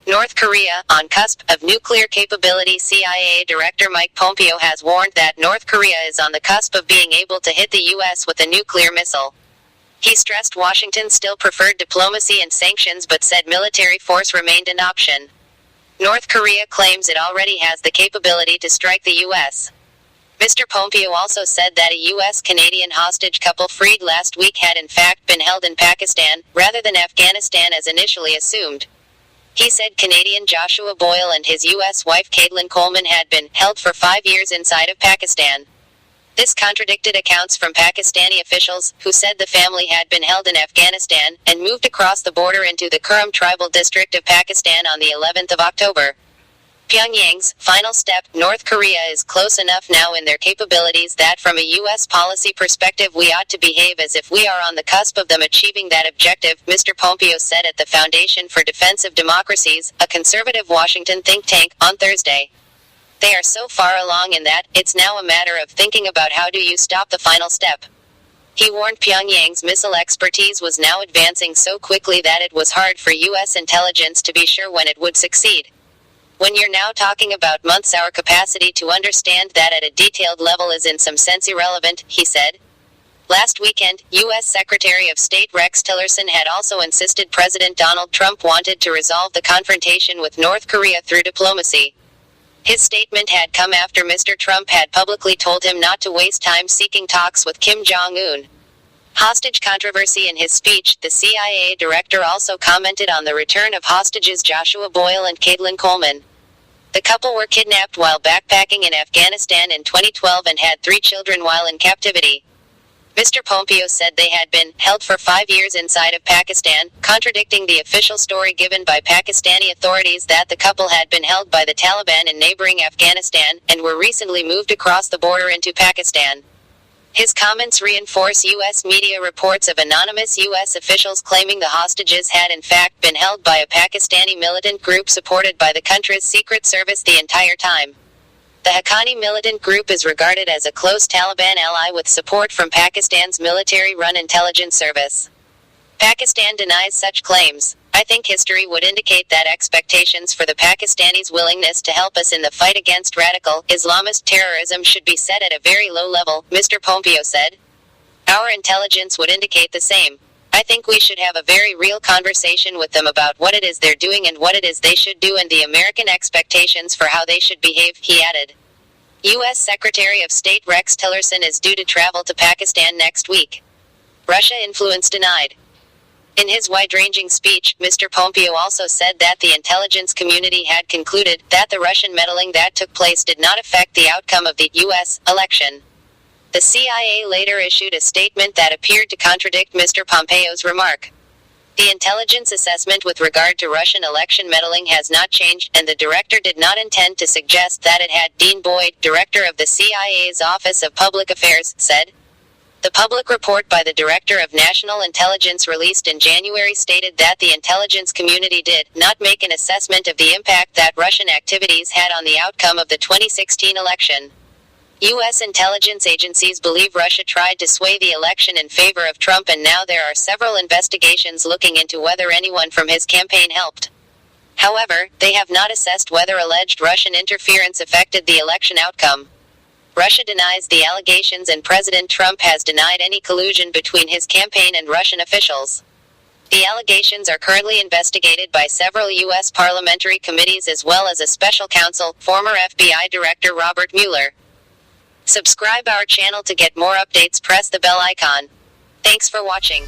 North Korea, on cusp of nuclear capability. CIA Director Mike Pompeo has warned that North Korea is on the cusp of being able to hit the U.S. with a nuclear missile. He stressed Washington still preferred diplomacy and sanctions but said military force remained an option. North Korea claims it already has the capability to strike the U.S. Mr. Pompeo also said that a U.S.-Canadian hostage couple freed last week had in fact been held in Pakistan, rather than Afghanistan as initially assumed. He said Canadian Joshua Boyle and his U.S. wife Caitlan Coleman had been held for 5 years inside of Pakistan. This contradicted accounts from Pakistani officials, who said the family had been held in Afghanistan and moved across the border into the Kurram tribal district of Pakistan on the 11th of October. Pyongyang's final step. North Korea is close enough now in their capabilities that from a U.S. policy perspective we ought to behave as if we are on the cusp of them achieving that objective, Mr. Pompeo said at the Foundation for Defense of Democracies, a conservative Washington think tank, on Thursday. They are so far along in that, it's now a matter of thinking about how do you stop the final step. He warned Pyongyang's missile expertise was now advancing so quickly that it was hard for U.S. intelligence to be sure when it would succeed. When you're now talking about months, our capacity to understand that at a detailed level is in some sense irrelevant, he said. Last weekend, U.S. Secretary of State Rex Tillerson had also insisted President Donald Trump wanted to resolve the confrontation with North Korea through diplomacy. His statement had come after Mr. Trump had publicly told him not to waste time seeking talks with Kim Jong-un. Hostage controversy. In his speech, the CIA director also commented on the return of hostages Joshua Boyle and Caitlan Coleman. The couple were kidnapped while backpacking in Afghanistan in 2012 and had 3 children while in captivity. Mr. Pompeo said they had been held for 5 years inside of Pakistan, contradicting the official story given by Pakistani authorities that the couple had been held by the Taliban in neighbouring Afghanistan and were recently moved across the border into Pakistan. His comments reinforce U.S. media reports of anonymous U.S. officials claiming the hostages had in fact been held by a Pakistani militant group supported by the country's secret service the entire time. The Haqqani militant group is regarded as a close Taliban ally with support from Pakistan's military-run intelligence service. Pakistan denies such claims. I think history would indicate that expectations for the Pakistanis' willingness to help us in the fight against radical Islamist terrorism should be set at a very low level, Mr. Pompeo said. Our intelligence would indicate the same. I think we should have a very real conversation with them about what it is they're doing and what it is they should do and the American expectations for how they should behave, he added. U.S. Secretary of State Rex Tillerson is due to travel to Pakistan next week. Russia influence denied. In his wide-ranging speech, Mr. Pompeo also said that the intelligence community had concluded that the Russian meddling that took place did not affect the outcome of the U.S. election. The CIA later issued a statement that appeared to contradict Mr. Pompeo's remark. The intelligence assessment with regard to Russian election meddling has not changed, and the director did not intend to suggest that it had, Dean Boyd, director of the CIA's Office of Public Affairs, said. The public report by the Director of National Intelligence released in January stated that the intelligence community did not make an assessment of the impact that Russian activities had on the outcome of the 2016 election. U.S. intelligence agencies believe Russia tried to sway the election in favor of Trump, and now there are several investigations looking into whether anyone from his campaign helped. However, they have not assessed whether alleged Russian interference affected the election outcome. Russia denies the allegations, and President Trump has denied any collusion between his campaign and Russian officials. The allegations are currently investigated by several U.S. parliamentary committees as well as a special counsel, former FBI Director Robert Mueller. Subscribe our channel to get more updates. Press the bell icon. Thanks for watching.